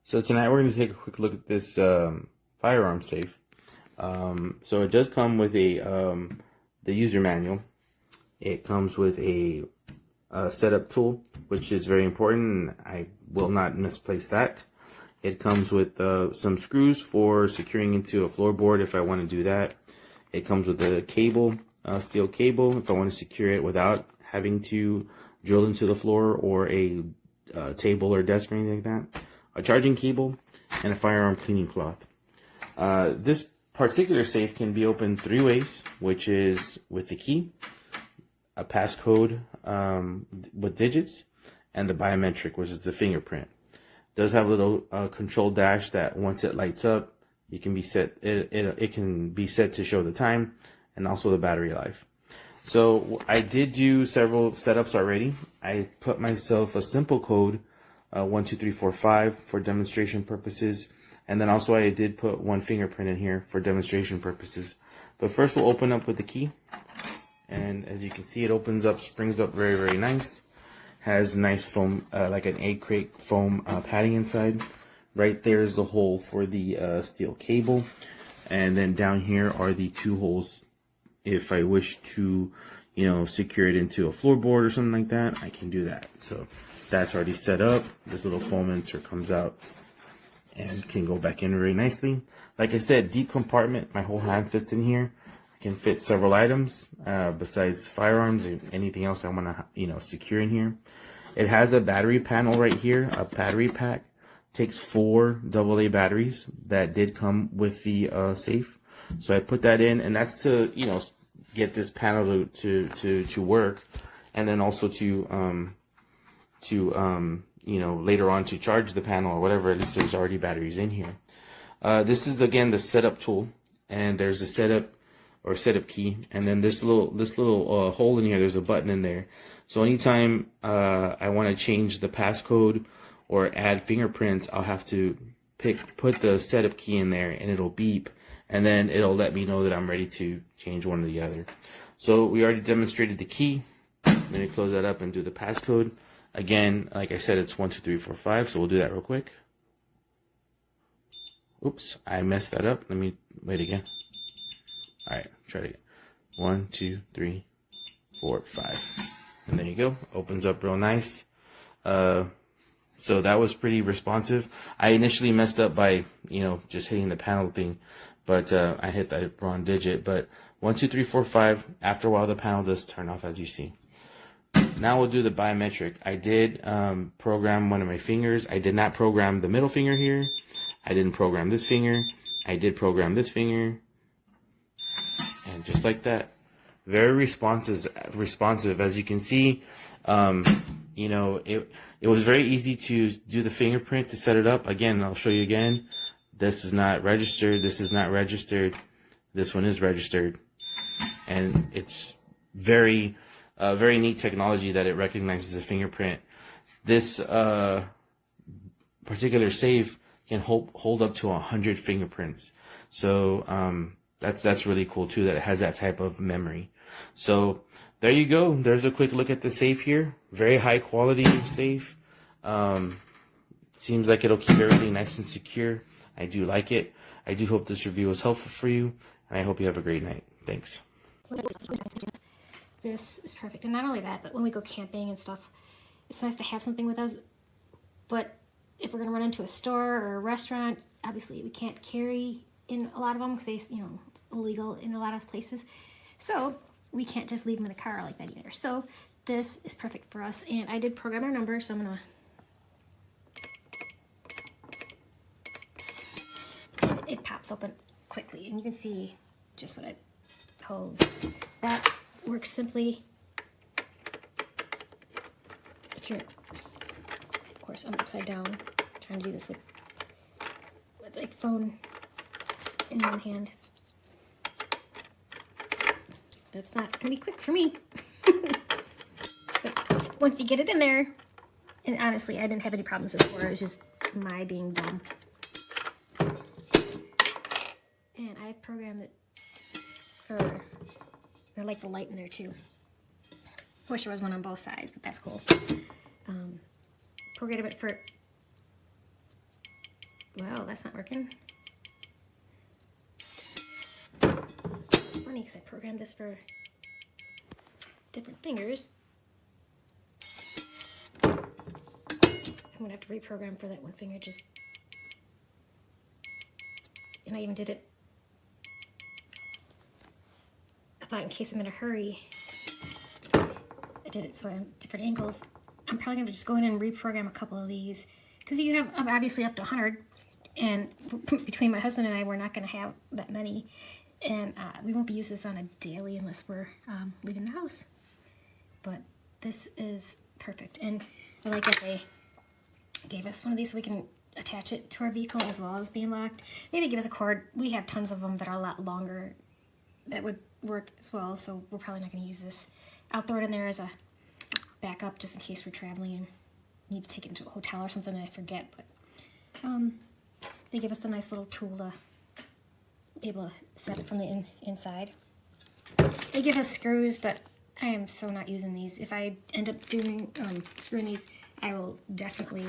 So tonight we're going to take a quick look at this firearm safe. So it does come with the user manual. It comes with a setup tool, which is very important, and I will not misplace that. It comes with some screws for securing into a floorboard if I want to do that. It comes with a cable, steel cable, if I want to secure it without having to drill into the floor or a table or desk or anything like that. A charging cable, and a firearm cleaning cloth. This particular safe can be opened 3 ways, which is with the key, a passcode with digits, and the biometric, which is the fingerprint. It does have a little control dash that once it lights up, you can be set. It can be set to show the time and also the battery life. So I did do several setups already. I put myself a simple code, 12345 for demonstration purposes, and then also I did put one fingerprint in here for demonstration purposes. But first we'll open up with the key, and as you can see, it opens up, springs up very, very nice. Has nice foam, like an egg crate foam padding inside. Right there is the hole for the steel cable, and then down here are the 2 holes if I wish to, secure it into a floorboard or something like that. I can do that. So that's already set up. This little foam insert comes out and can go back in very nicely. Like I said, deep compartment. My whole hand fits in here. I can fit several items besides firearms and anything else I want to, secure in here. It has a battery panel right here, a battery pack. Takes 4 AA batteries that did come with the safe. So I put that in, and that's to, get this panel to work, and then also to later on to charge the panel or whatever. At least there's already batteries in here. This is again the setup tool, and there's a setup key, and then this little hole in here. There's a button in there. So anytime I want to change the passcode or add fingerprints, I'll have to put the setup key in there, and it'll beep, and then it'll let me know that I'm ready to change one or the other. So we already demonstrated the key. Let me close that up and do the passcode. Again, like I said, it's 12345, so we'll do that real quick. Oops, I messed that up. Let me wait again. All right, try it again. 1, 2, 3, 4, 5, and there you go. Opens up real nice. So that was pretty responsive. I initially messed up by, just hitting the panel thing, but I hit the wrong digit. But 1, 2, 3, 4, 5. After a while, the panel does turn off, as you see. Now we'll do the biometric. I did program one of my fingers. I did not program the middle finger here. I didn't program this finger. I did program this finger, and just like that, very responsive. As you can see, it was very easy to do the fingerprint to set it up. Again, I'll show you again. This is not registered. This is not registered. This one is registered, and it's very neat technology that it recognizes a fingerprint. This particular safe can hold up to 100 fingerprints. So that's really cool too, that it has that type of memory. So there you go. There's a quick look at the safe here. Very high quality safe. Seems like it'll keep everything nice and secure. I do like it. I do hope this review was helpful for you, and I hope you have a great night. Thanks. This is perfect. And not only that, but when we go camping and stuff, it's nice to have something with us. But if we're going to run into a store or a restaurant, obviously we can't carry in a lot of them because it's illegal in a lot of places. So we can't just leave them in the car like that either. So this is perfect for us. And I did program our number, so I'm going to... And it pops open quickly. And you can see just what it holds. That works simply if you're... Of course, I'm upside down, trying to do this with like phone in one hand. That's not gonna be quick for me. But once you get it in there, and honestly, I didn't have any problems before. It was just my being dumb. And I programmed it for... I like the light in there too. Wish there was one on both sides, but that's cool. Programmed it for Well, that's not working. It's funny because I programmed this for different fingers. I'm gonna have to reprogram for that one finger just. And I even did it. I thought in case I'm in a hurry, I did it so I'm different angles. I'm probably gonna just go in and reprogram a couple of these because you have obviously up to 100, and between my husband and I, we're not gonna have that many, and we won't be using this on a daily unless we're leaving the house. But this is perfect, and I like that they gave us one of these so we can attach it to our vehicle as well as being locked. They did give us a cord. We have tons of them that are a lot longer that would work as well, so we're probably not going to use this. I'll throw it in there as a backup just in case we're traveling and need to take it into a hotel or something and I forget. But they give us a nice little tool to be able to set it from the inside. They give us screws, but I am so not using these. If I end up doing screwing these, I will definitely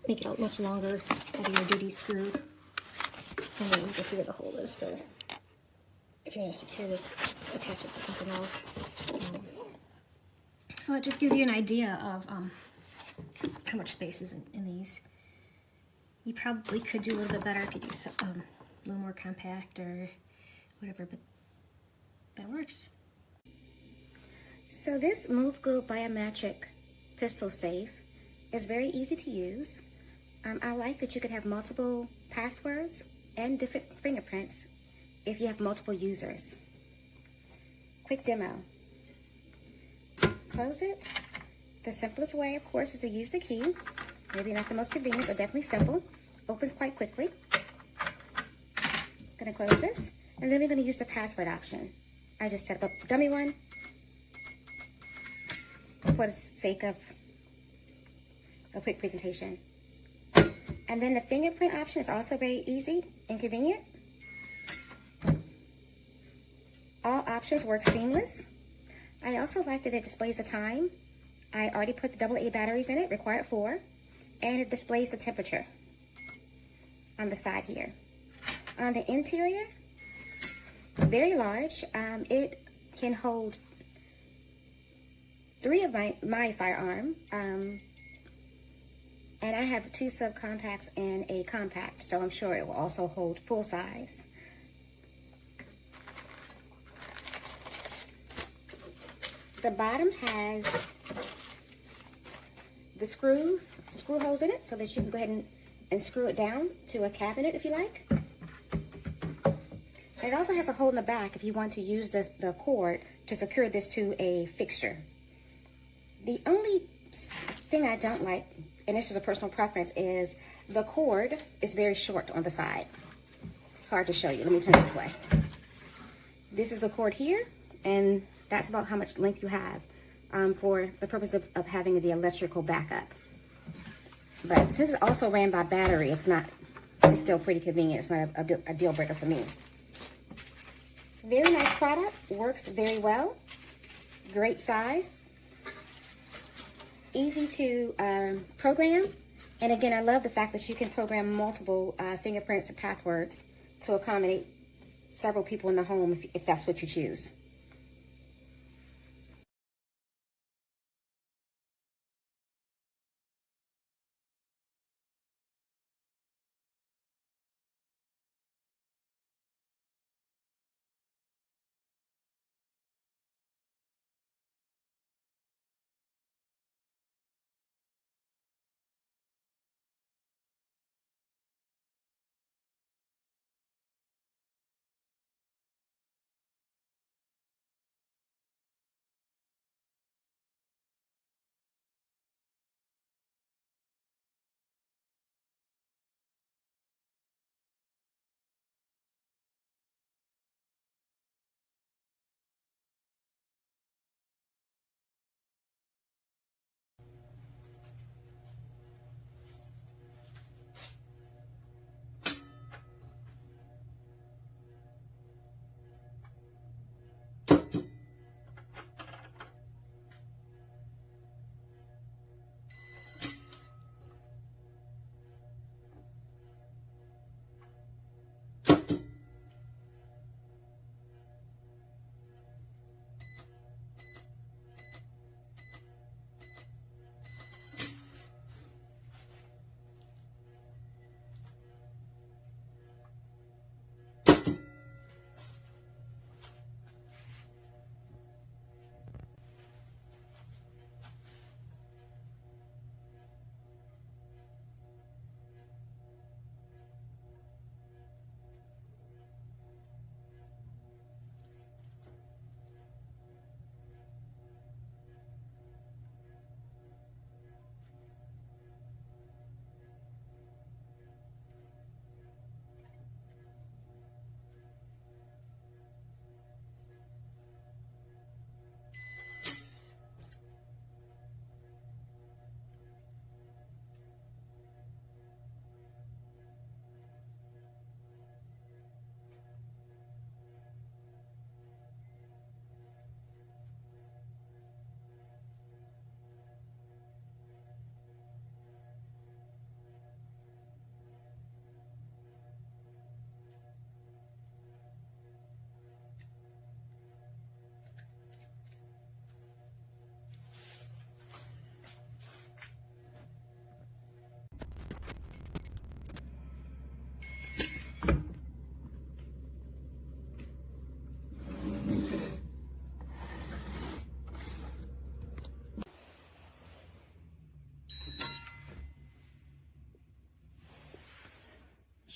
make it a much longer, heavier duty screw. And then you can see where the hole is for if you're going to secure this, attach it to something else. So it just gives you an idea of how much space is in these. You probably could do a little bit better if you do a little more compact or whatever, but that works. So this movgul Biometric pistol safe is very easy to use. I like that you can have multiple passwords and different fingerprints if you have multiple users. Quick demo. Close it. The simplest way, of course, is to use the key. Maybe not the most convenient, but definitely simple. Opens quite quickly. Gonna close this, and then we're gonna use the password option. I just set up a dummy one for the sake of a quick presentation. And then the fingerprint option is also very easy and convenient. All options work seamless. I also like that it displays the time. I already put the AA batteries in it, required 4, and it displays the temperature on the side here. On the interior, very large. It can hold 3 of my firearm. And I have 2 subcompacts and a compact, so I'm sure it will also hold full size. The bottom has the screw holes in it so that you can go ahead and screw it down to a cabinet if you like. And it also has a hole in the back if you want to use the cord to secure this to a fixture. The only thing I don't like, and this is a personal preference, is the cord is very short on the side. It's hard to show you. Let me turn it this way. This is the cord here, and that's about how much length you have for the purpose of having the electrical backup. But since it's also ran by battery, it's still pretty convenient. It's not a deal breaker for me. Very nice product, works very well. Great size. Easy to program, and again, I love the fact that you can program multiple fingerprints and passwords to accommodate several people in the home if that's what you choose.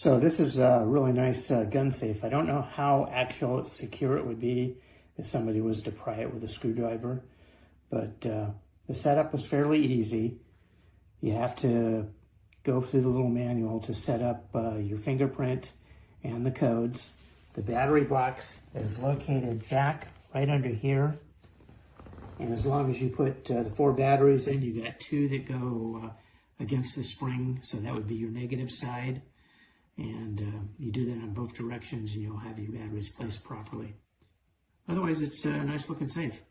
So this is a really nice gun safe. I don't know how actual secure it would be if somebody was to pry it with a screwdriver, but the setup was fairly easy. You have to go through the little manual to set up your fingerprint and the codes. The battery box is located back right under here. And as long as you put the 4 batteries in, you got 2 that go against the spring, so that would be your negative side. And you do that on both directions and you'll have your batteries placed properly. Otherwise, it's a nice looking safe.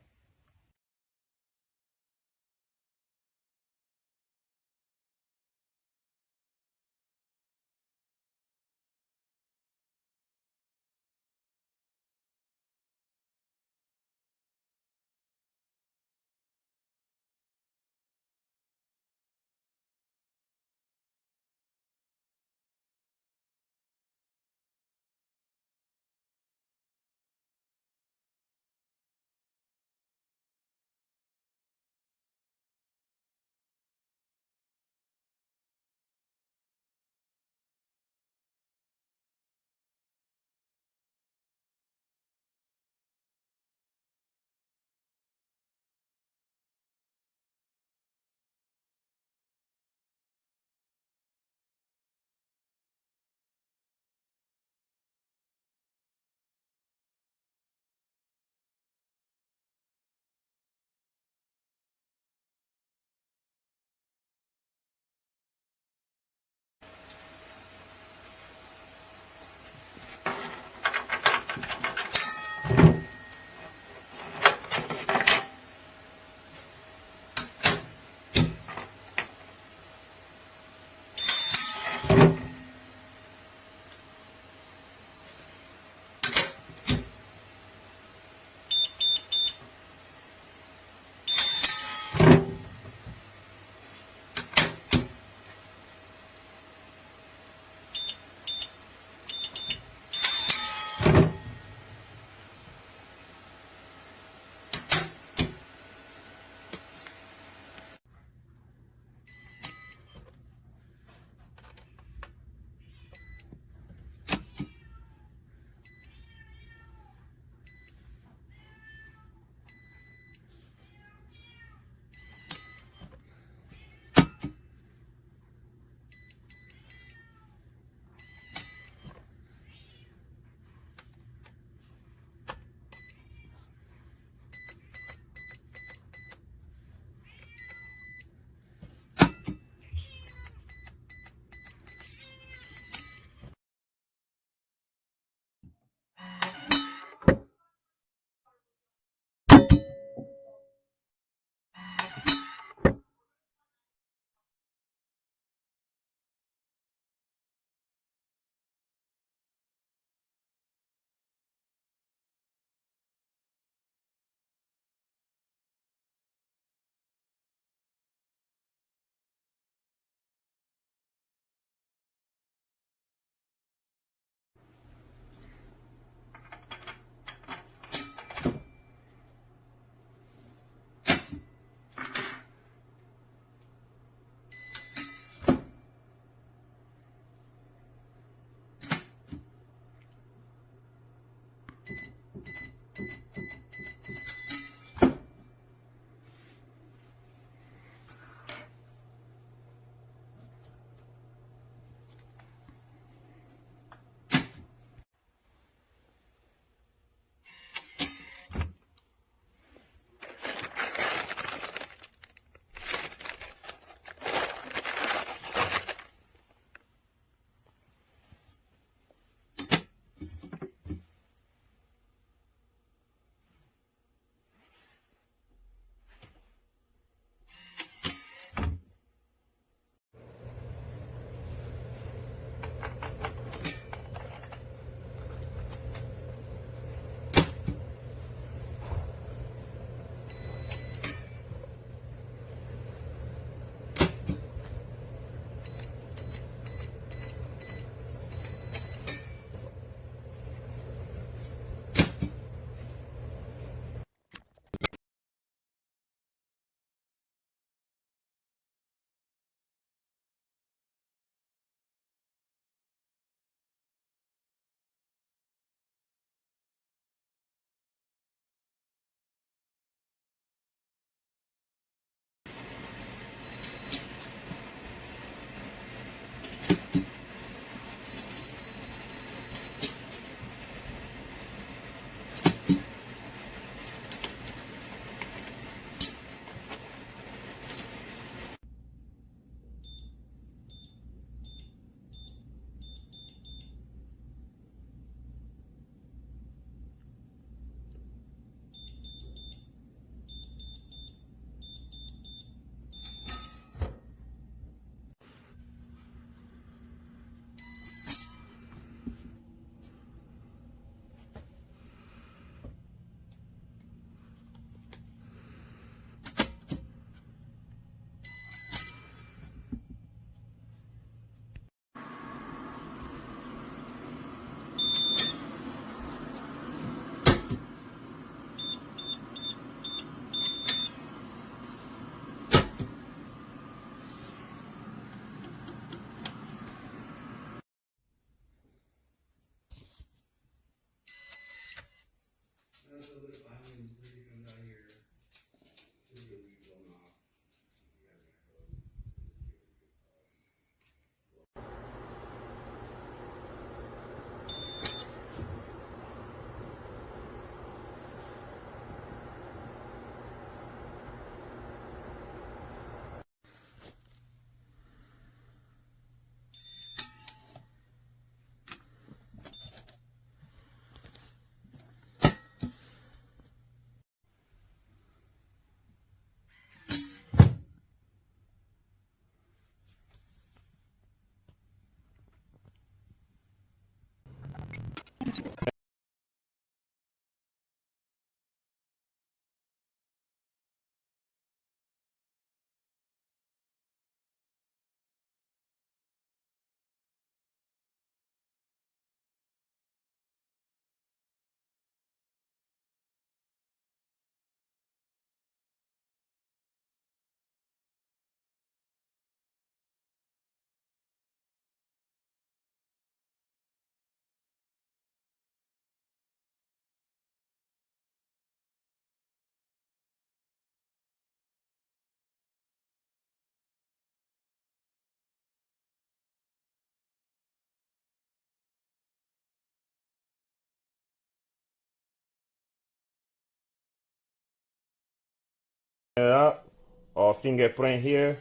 it up, or fingerprint here,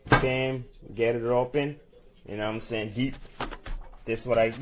bam, get it open. You know what I'm saying? Deep. This is what I,